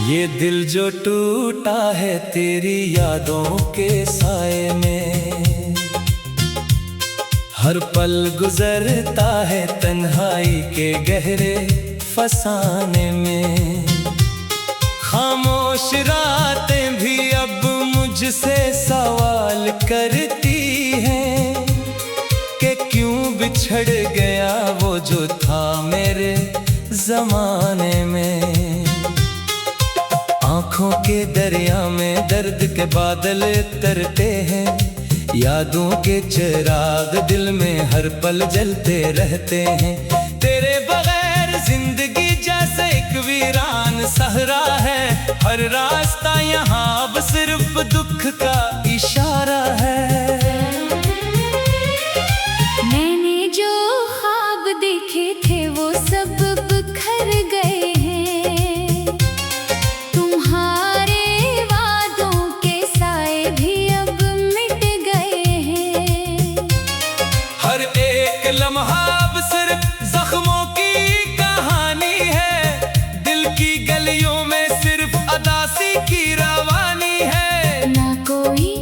ये दिल जो टूटा है तेरी यादों के साए में, हर पल गुजरता है तन्हाई के गहरे फसाने में। खामोश रातें भी अब मुझसे सवाल करती हैं कि क्यों बिछड़ गया वो जो था मेरे जमाने में। आँखों के दरिया में दर्द के बादल तरते हैं, यादों के चिराग दिल में हर पल जलते रहते हैं। तेरे बगैर जिंदगी जैसे एक वीरान सहरा है, हर रास्ता यहाँ अब सिर्फ दुख का इशारा है। मैंने जो ख्वाब देखे थे वो सब बिखर गए हैं, तुम्हारे वादों के साए भी अब मिट गए हैं। हर एक लम्हा अब सिर्फ जख्मों की कहानी है, दिल की गलियों में सिर्फ अदासी की रवानी है। ना कोई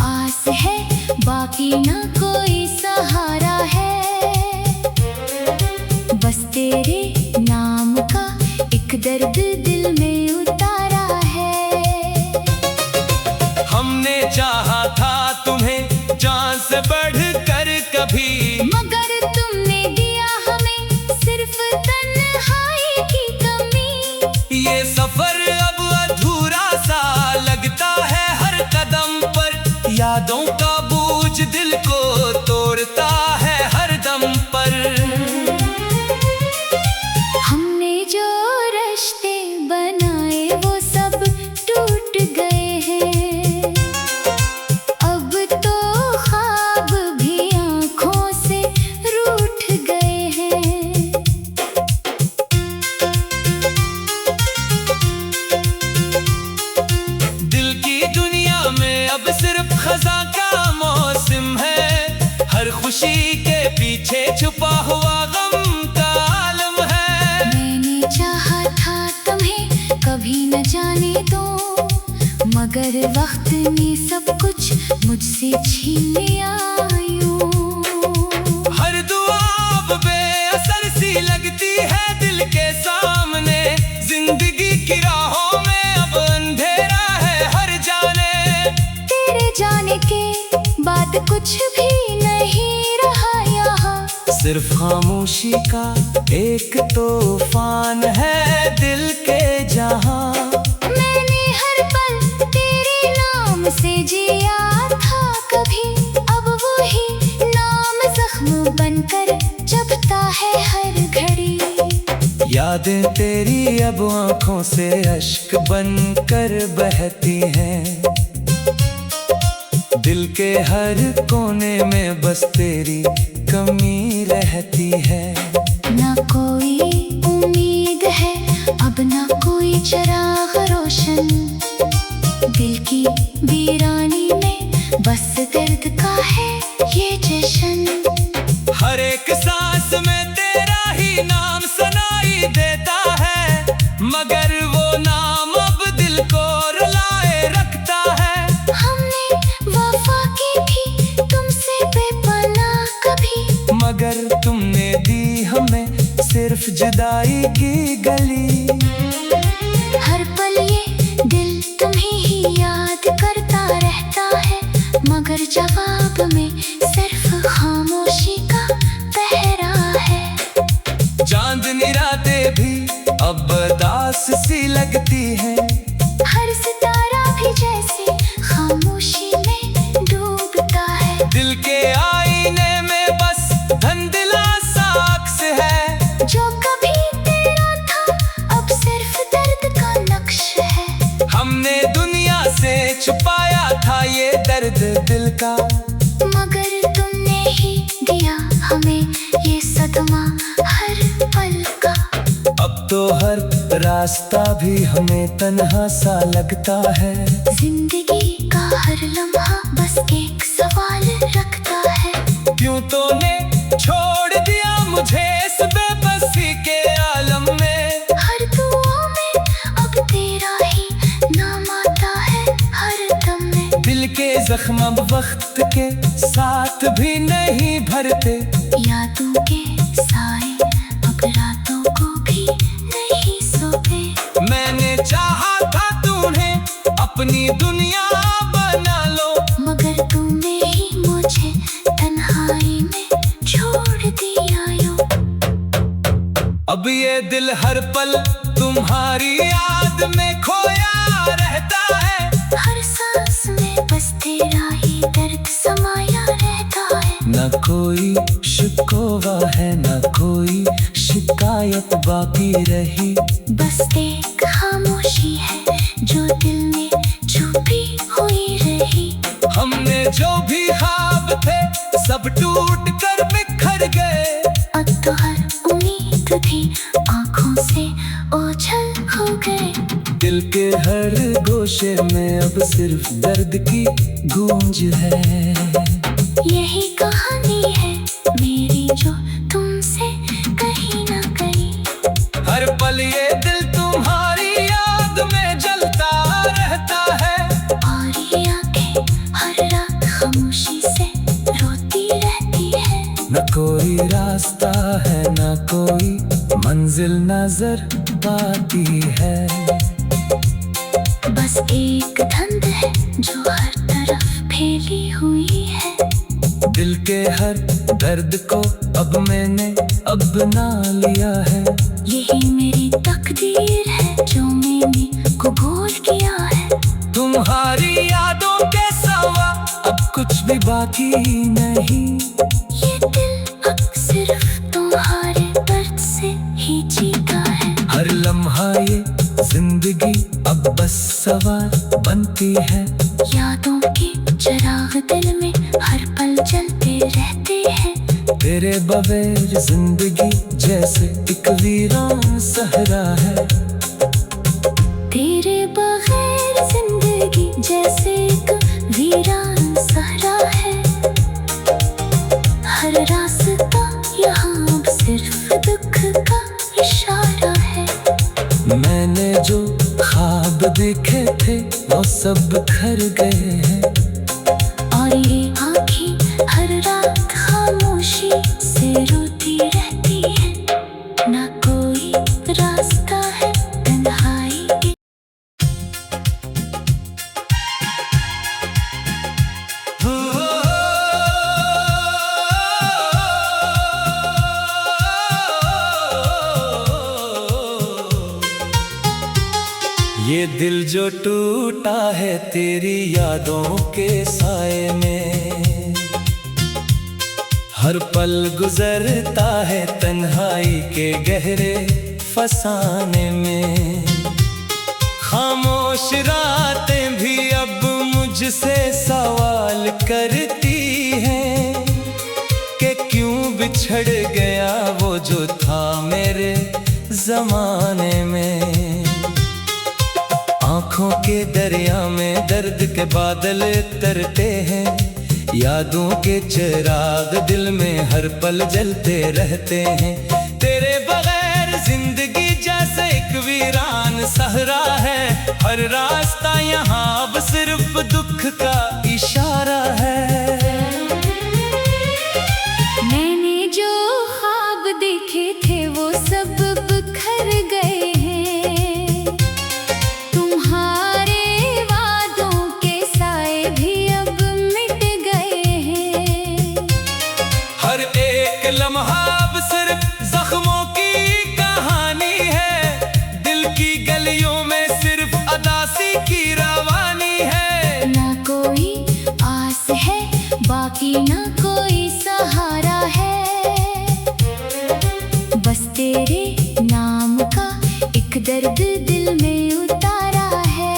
आस है बाकी ना कोई सहारा है, बस तेरे नाम का एक दर्द दिल में उतारा है। हमने चाहा था तुम्हें जान से बढ़कर कभी, मगर तुमने दिया हमें सिर्फ तन्हाई की कमी। ये सफर अब अधूरा सा लगता है हर कदम पर, यादों का बोझ दिल को तोड़ता है हर दम पर। हमने जो रिश्ते बनाए वो सब टूट गए हैं, अब तो ख्वाब भी आँखों से रूठ गए हैं। दिल की दुनिया में अब सिर्फ खज़ां का मौसम है, हर खुशी के पीछे छुपा हुआ गम का आलम है। मैंने चाहा था तुम्हें कभी न जाने दो, मगर वक्त ने सब कुछ मुझसे छीन लिया यूं। हर दुआ अब बेअसर सी लगती है दिल के सामने, जिंदगी की राहों में अब अंधेरा है हर जाने। तेरे जाने के बाद कुछ भी नहीं रहा यहाँ, सिर्फ खामोशी का एक तूफान है दिल के जहां। मैंने हर पल तेरे नाम से जिया था कभी, अब वही नाम जख्म बनकर जबता है हर घड़ी। यादें तेरी अब आंखों से अश्क बनकर बहती हैं, दिल के हर कोने में बस तेरी कमी रहती है। ना कोई उम्मीद है अब ना कोई चिराग रोशन, दिल की वीरानी में बस दर्द का है ये जश्न। हर एक सांस में तेरा ही नाम सुनाई देता है, मगर वो नाम अब दिल को रुलाए रखता है। हमने वफा की थी तुमसे बेपनाह कभी, मगर तुमने दी हमें सिर्फ जुदाई की गली। हर पल ये दिल तुम्हें ही याद करता रहता है, मगर जवाब में सिर्फ खामोशी का पहरा है। चांदनी रातें भी अब दास सी लगती हैं, हर सितारा भी जैसे खामोशी में डूबता है। दिल के आईने में बस धुंधला सा अक्स है, जो कभी तेरा था अब सिर्फ दर्द का नक्श है। हमने दुनिया से छुपाया था ये दर्द दिल का, मगर तुमने ही दिया हमें ये सदमा हर पल का। अब तो हर रास्ता भी हमें तन्हा सा लगता है, जिंदगी का हर लम्हा बस एक सवाल रखता है। क्यों तूने छोड़ दिया मुझे इस बेबसी के आलम में। हर दुआ में अब तेरा ही जख्म अब वक्त के साथ भी नहीं भरते। यादों के साए अब रातों को भी नहीं सोते। मैंने चाहा था तुम्हें अपनी दुनिया बना लो, मगर तूने ही मुझे तन्हाई में छोड़ दिया यूं। अब ये दिल हर पल तुम्हारी याद में खोया रहता है। हर सांस में बस तेरा ही दर्द समाया रहता है। न कोई शिकवा है न कोई शिकायत बाकी रही। बस एक खामोशी है जो दिल में छुपी हुई रही। हमने जो भी ख्वाब थे सब टूट कर बिखर गए। अब तो हर उम्मीद थी आंखों से ओझल हो गए। दिल के हर गोशे में अब सिर्फ दर्द की गूंज है। यही कहानी है मेरी जो तुमसे कहीं ना कहीं। हर पल ये दिल तुम्हारी याद में जलता रहता है। और ये आंखें हर रात खामोशी से रोती रहती है। न कोई रास्ता है न कोई मंजिल नजर आती है। बस एक धुंध है जो हर तरफ फैली हुई है। दिल के हर दर्द को अब मैंने अपना लिया है। यही मेरी तकदीर है जो मैंने कबूल किया है। तुम्हारी यादों के सिवा अब कुछ भी बाकी नहीं। ये दिल अब सिर्फ तुम्हारे दर्द से ही जीता है। हर लम्हा ये जिंदगी अब बस सवाल बनती है। यादों के चिराग दिल में हर पल जलते रहते हैं। तेरे बगैर जिंदगी जैसे एक वीरान सहरा है। तेरे बगैर जिंदगी जैसे एक वीरान सहरा है। हर रास्ता यहाँ अब सिर्फ दुख का इशारा है। मैंने जो ख्वाब देखे थे वो सब बिखर गए हैं। और ये आँखें हर रात खामोशी से रोती रहती है। ना कोई रास्ता है तन्हाई के। ये दिल जो टूटा है तेरी यादों के साए में। हर पल गुजरता है तन्हाई के गहरे फसाने में। खामोश रातें भी अब मुझसे सवाल करती हैं कि क्यों बिछड़ गया वो जो था मेरे जमाने में। आँखों के दरिया में दर्द के बादल तरते हैं। यादों के चिराग दिल में हर पल जलते रहते हैं। तेरे बगैर जिंदगी जैसे एक वीरान सहरा है। हर रास्ता यहाँ अब सिर्फ दुख का इशारा है। मैंने जो ख्वाब देखे थे वो सब बिखर गए हैं। तुम्हारे वादों के साए भी अब मिट गए हैं। हर एक लम्हा अब सिर्फ जख्मों की कहानी है। दिल की गलियों में सिर्फ अदासी की रवानी है। ना कोई आस है बाकी ना कोई सहारा है। बस तेरे नाम का एक दर्द दिल में उतारा है।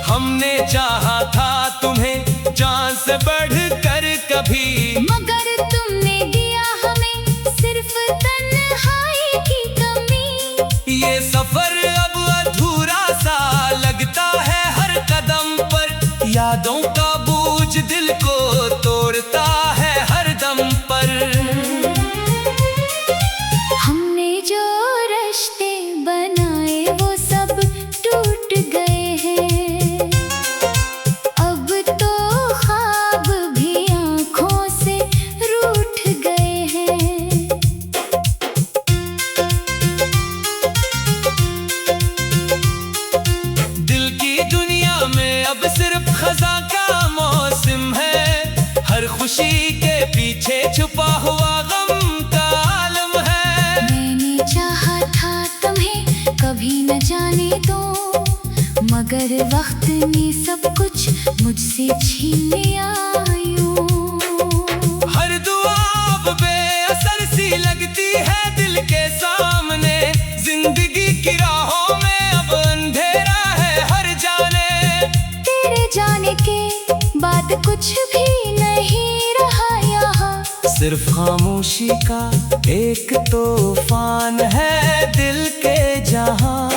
हमने चाहा था तुम्हें जान से बढ़कर कभी, मगर तुमने दिया हमें सिर्फ तन्हाई की कमी। ये सफर अब अधूरा सा लगता है हर कदम पर। यादों का बोझ दिल को तोड़ता है हर दम पर। हमने जो रिश्ते बनाए वो सब टूट गए हैं। खुशी के पीछे छुपा हुआ गम का आलम है। मैंने चाहा था तुम्हें कभी न जाने दो, मगर वक्त ने सब कुछ मुझसे छीन लिया यूं। हर दुआ अब बेअसर सी लगती है दिल के सामने, जिंदगी की राहों में अब अंधेरा है हर जाने। तेरे जाने के बाद कुछ भी नहीं रहा यहाँ, सिर्फ खामोशी का एक तूफान है दिल के जहां।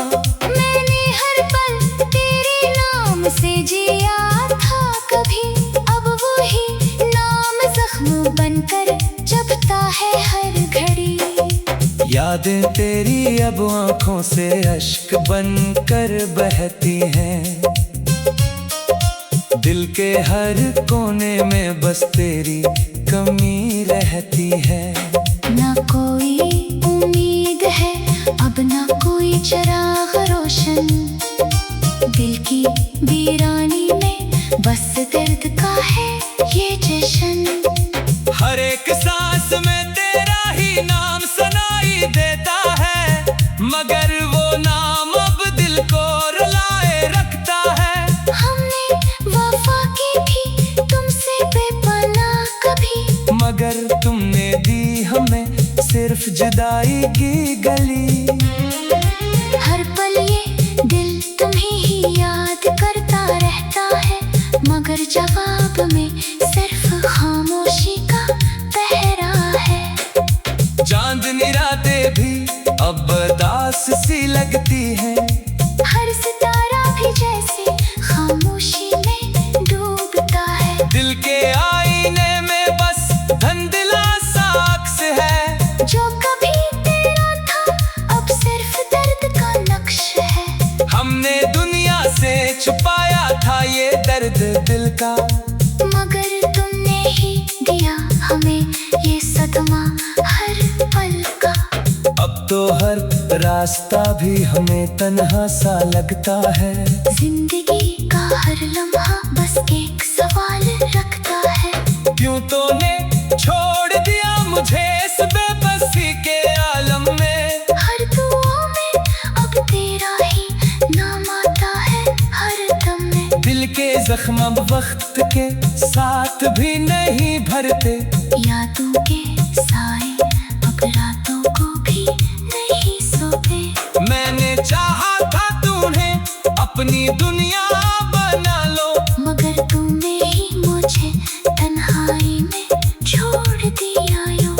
मैंने हर पल तेरे नाम से जिया था कभी, अब वही नाम जख्म बनकर जबता है हर घड़ी। यादें तेरी अब आंखों से अश्क बनकर बहती हैं, दिल के हर कोने में बस तेरी कमी रहती है। ना कोई उम्मीद है अब, ना कोई चिराग रोशन, दिल की वीरानी में बस दर्द का है ये जश्न। हर एक सांस में तेरा ही नाम सुनाई देता है, मगर वो नाम अब दिल को रुलाए रखता है। हमने वफा की थी तुमसे बेपनाह कभी, मगर तुमने दी हमें सिर्फ जुदाई की गली। हर पल ये दिल तुम्हें ही याद करता रहता है, मगर जवाब में सिर्फ खामोशी का पहरा है। चांदनी रातें भी अब दास सी लगती है, हर सितारा भी जैसे खामोशी में डूबता है। दिल के आईने में बस धुंधला सा अक्स है, जो कभी तेरा था अब सिर्फ दर्द का नक्श है। हमने दुनिया से छुपाया था ये दर्द दिल का, मगर तुमने ही दिया हमें ये सदमा हर पल का। अब तो हर रास्ता भी हमें तन्हा सा लगता है, जिंदगी का हर लम्हा बस एक सवाल रखता है। क्यों तूने छोड़ दिया मुझे इस बेबसी के आलम में। हर दुआ में अब तेरा ही नाम आता है हर दम में। दिल के जख्म अब वक्त के साथ भी नहीं भरते, यादों के साए अब रातों को भी नहीं सोते। मैंने चाहा था तूने अपनी दुनिया बना लो, मगर तूने ही मुझे तन्हाई में छोड़ दिया यूं।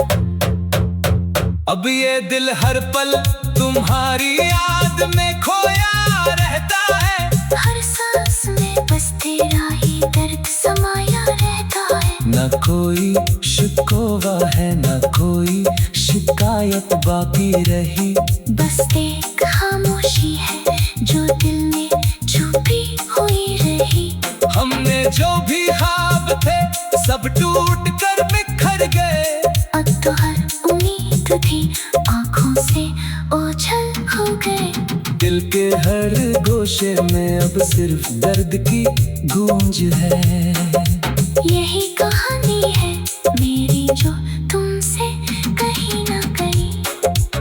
अब ये दिल हर पल तुम्हारी याद में खोया रहता है। हर सांस में बस तेरा ही दर्द समाया रहता है। न कोई शिकवा है न कोई शिकायत बाकी रही, बस एक खामोशी है जो दिल में छुपी हुई रही। हमने जो भी ख्वाब थे सब टूट कर बिखर गए, अब तो हर उम्मीद थी आंखों से ओझल हो गए। दिल के हर गोशे में अब सिर्फ दर्द की गूंज है। यही कहानी है मेरी जो तुमसे कहीं ना कहीं।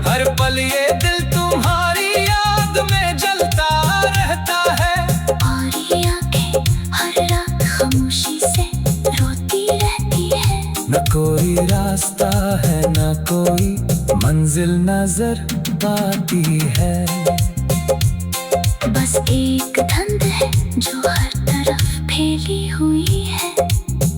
हर पल ये दिल तुम्हारी याद में जलता रहता है, और ये आंखें हर रात खामोशी से रोती रहती है। न कोई रास्ता है न कोई मंजिल नजर पाती है, बस एक धुंध है जो हर तरफ फैली हुई है।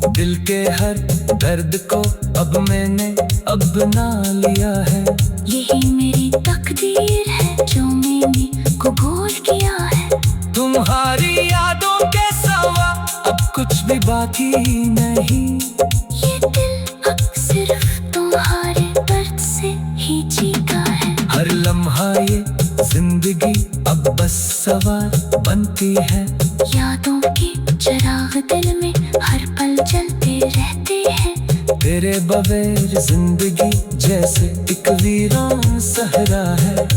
दिल के हर दर्द को अब मैंने अपना लिया है। यही मेरी तकदीर है जो मैंने कबूल किया है। तुम्हारी यादों के सिवा अब कुछ भी बाकी नहीं, ये दिल अब सिर्फ तुम्हारे दर्द से ही जीता है। हर लम्हा ये जिंदगी अब बस सवाल बनती है। यादों के चिराग दिल में हर पल जलते रहते हैं। तेरे बगैर जिंदगी जैसे एक वीरान सहरा है,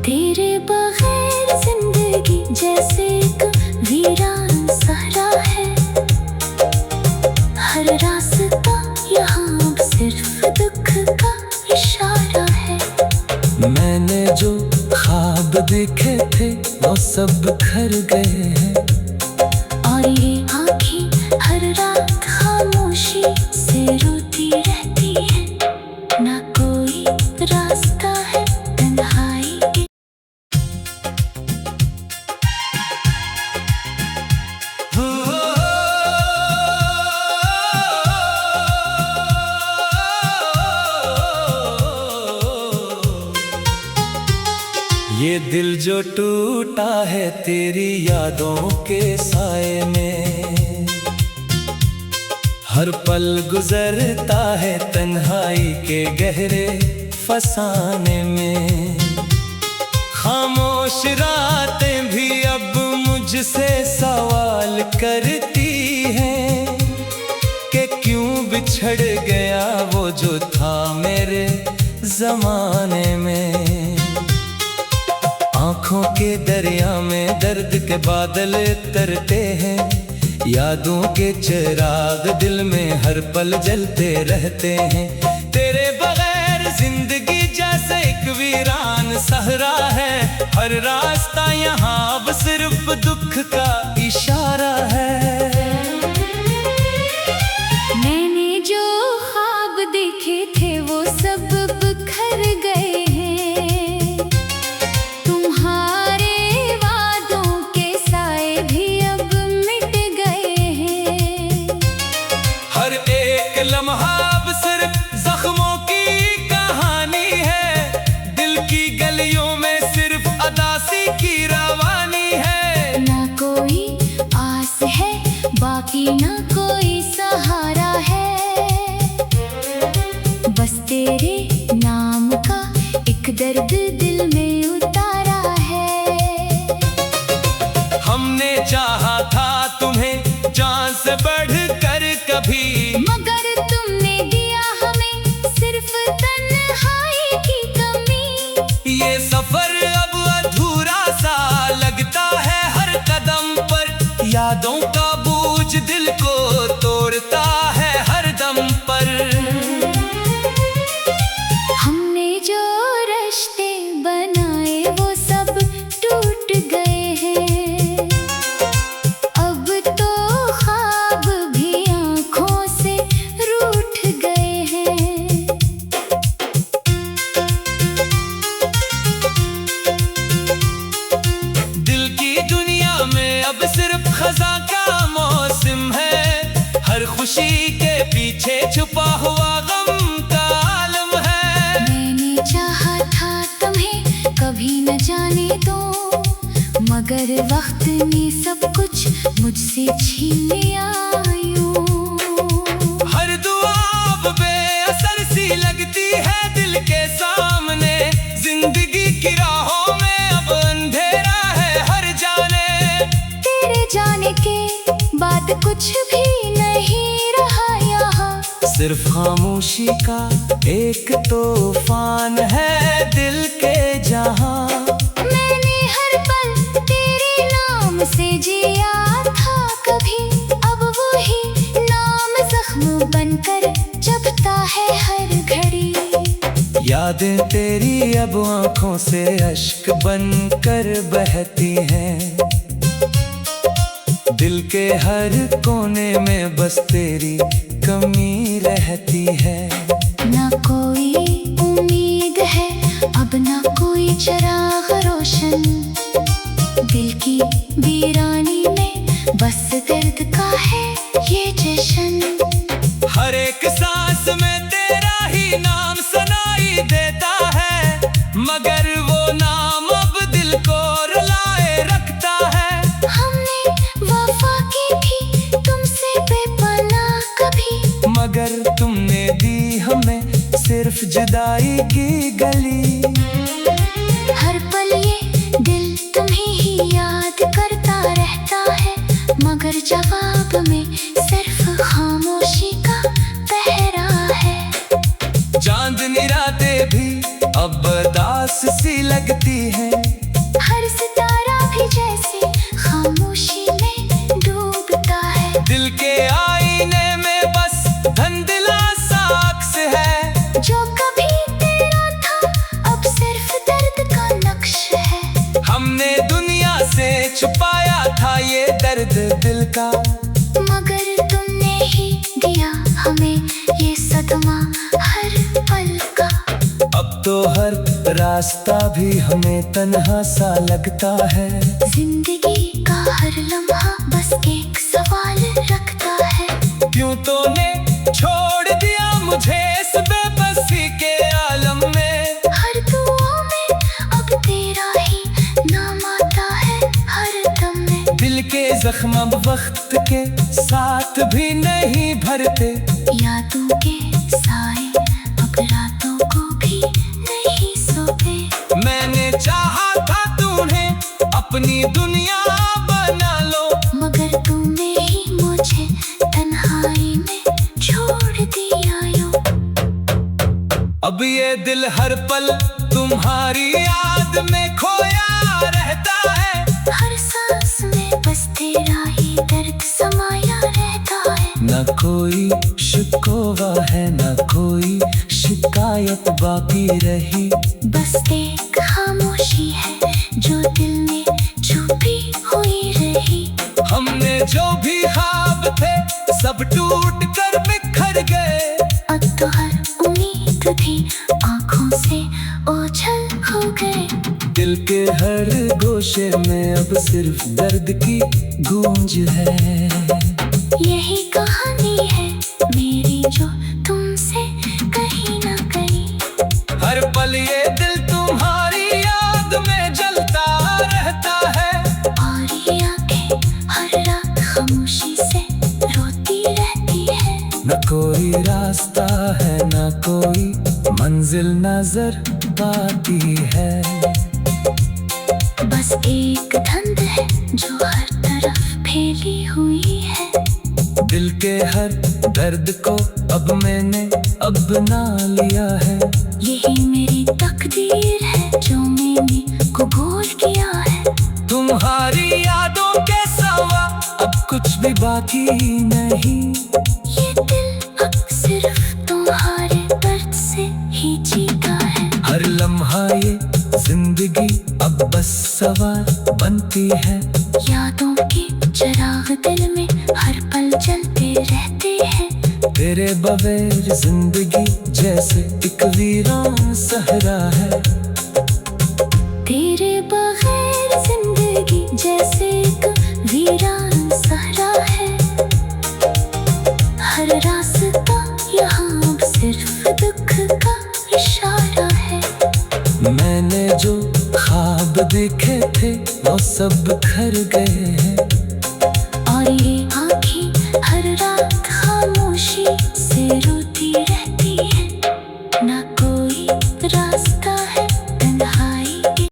तेरे बगैर जिंदगी जैसे एक वीरान सहरा है। हर देखे थे वो सब बिखर गए हैं। और ये आँखें हर रात खामोशी से रोती रहती हैं। ना कोई रास्ता है तन्हाई के। ये दिल जो टूटा है तेरी यादों के साए में, हर पल गुजरता है तन्हाई के गहरे फसाने में। खामोश रातें भी अब मुझसे सवाल करती हैं कि क्यों बिछड़ गया वो जो था मेरे जमाने में। आँखों के दरिया में दर्द के बादल तरते हैं, यादों के चिराग दिल में हर पल जलते रहते हैं। तेरे बगैर जिंदगी जैसे एक वीरान सहरा है, हर रास्ता यहाँ अब सिर्फ दुख का इशारा है। मैंने जो ख्वाब देखे थे वो सब बिखर गए हैं। तुम्हारे वादों के साए भी अब मिट गए हैं। हर एक लम्हा अब सिर्फ जख्मों की कहानी है, दिल की गलियों में सिर्फ अदासी की रवानी है। ना कोई आस है बाकी ना कोई सहारा है, बस तेरे नाम का एक दर्द दिल में उतारा है। हमने चाहा था तुम्हें जान से बढ़कर कभी, मगर तुमने दिया हमें सिर्फ तन्हाई की कमी। ये सफर अब अधूरा सा लगता है हर कदम पर, यादों का बोझ दिल को तोड़ता है हर दम पर। हमने जो रिश्ते बनाए वो सब टूट गए हैं। अब तो ख्वाब भी आँखों से रूठ गए हैं। दिल की दुनिया में अब सिर्फ खजा का मौसम है, हर खुशी के पीछे छुपा हुआ गम का आलम है। मैंने चाहा था तुम्हें कभी न जाने दो, मगर वक्त ने सब कुछ मुझसे छीन लिया यूं। हर दुआ अब बेअसर सी लगती है दिल के सामने, जिंदगी की राहों में अब अंधेरा है हर जाने। तेरे जाने के बाद कुछ भी नहीं रहा यहाँ, सिर्फ खामोशी का एक तूफान है दिल के जहां। मैंने हर पल तेरे नाम से जिया था कभी, अब वही नाम जख्म बनकर जबता है हर घड़ी। यादें तेरी अब आंखों से अश्क बनकर बहती हैं, दिल के हर कोने में बस तेरी कमी रहती है। ना कोई उम्मीद है अब ना कोई चिराग रोशन, दिल की वीरानी में बस दर्द का है ये जश्न। हर एक सांस में तेरा ही नाम सुनाई देता है, मगर वो नाम अब दिल को रुलाए रखता है। हमने वफा की थी तुमसे बेपनाह कभी, मगर तुमने दी हमें सिर्फ जुदाई की गली। हर पल ये दिल तुम्हें ही याद करता रहता है, मगर जवाब में सिर्फ खामोशी का पहरा है। चांदनी रातें भी अब दास सी लगती है, हर सितारा भी जैसे खामोशी में डूबता है। दिल के आईने में बस धुंधला सा अक्स है, जो कभी तेरा था अब सिर्फ दर्द का नक्श है। हमने दुनिया से छुपाया था ये दर्द दिल का, मगर तुमने ही दिया हमें ये सदमा हर पल का। अब तो हर रास्ता भी हमें तन्हा सा लगता है। जिंदगी का हर लम्हा बस एक सवाल रखता है। क्यों तूने छोड़ दिया मुझे इस बेबसी के आलम में। हर दुआ में अब तेरा ही नाम आता है हर दम में। दिल के जख्म अब वक्त के साथ भी नहीं भरते, यादों के साए अब रातों को भी नहीं सोते। मैंने चाहा था तूने अपनी दुनिया बना लो, मगर तूने ही मुझे तन्हाई में छोड़ दिया यूं। अब ये दिल हर पल तुम्हारी याद में खोया रहता है। हर सांस में बस तेरा ही दर्द समाया रहता है। न कोई शिकवा है न कोई शिकायत बाकी रही, बस एक खामोशी है जो दिल में छुपी हुई रही। हमने जो भी ख्वाब थे सब टूट कर बिखर गए। अब तो हर उम्मीद थी आंखों से ओझल हो गए। दिल के हर गोशे में अब सिर्फ दर्द की गूंज है। यही कहानी है मेरी जो तुमसे कहीं ना कहीं। हर पल ये दिल तुम्हारी याद में जलता रहता है। और ये आंखें हर रात खामोशी से रोती रहती है। न कोई रास्ता है न कोई मंजिल नजर आती है। बस एक धुंध है जो हर तरफ फैली हुई है। दिल के हर दर्द को अब मैंने अपना लिया है। यही मेरी तकदीर है जो मैंने कबूल किया है। तुम्हारी यादों के सिवा अब कुछ भी बाकी नहीं। ये दिल अब सिर्फ तुम्हारे दर्द से ही जीता है। हर लम्हा ये जिंदगी अब बस सवाल बनती है। यादों के चिराग दिल में हर पल जलते रहते हैं। तेरे बगैर जिंदगी जैसे एक वीरान सहरा है। तेरे बगैर जिंदगी जैसे एक वीरान सहरा है। हर रास्ता यहाँ अब सिर्फ दुख का इशारा है। मैंने जो ख्वाब देखे थे वो सब बिखर गए हैं।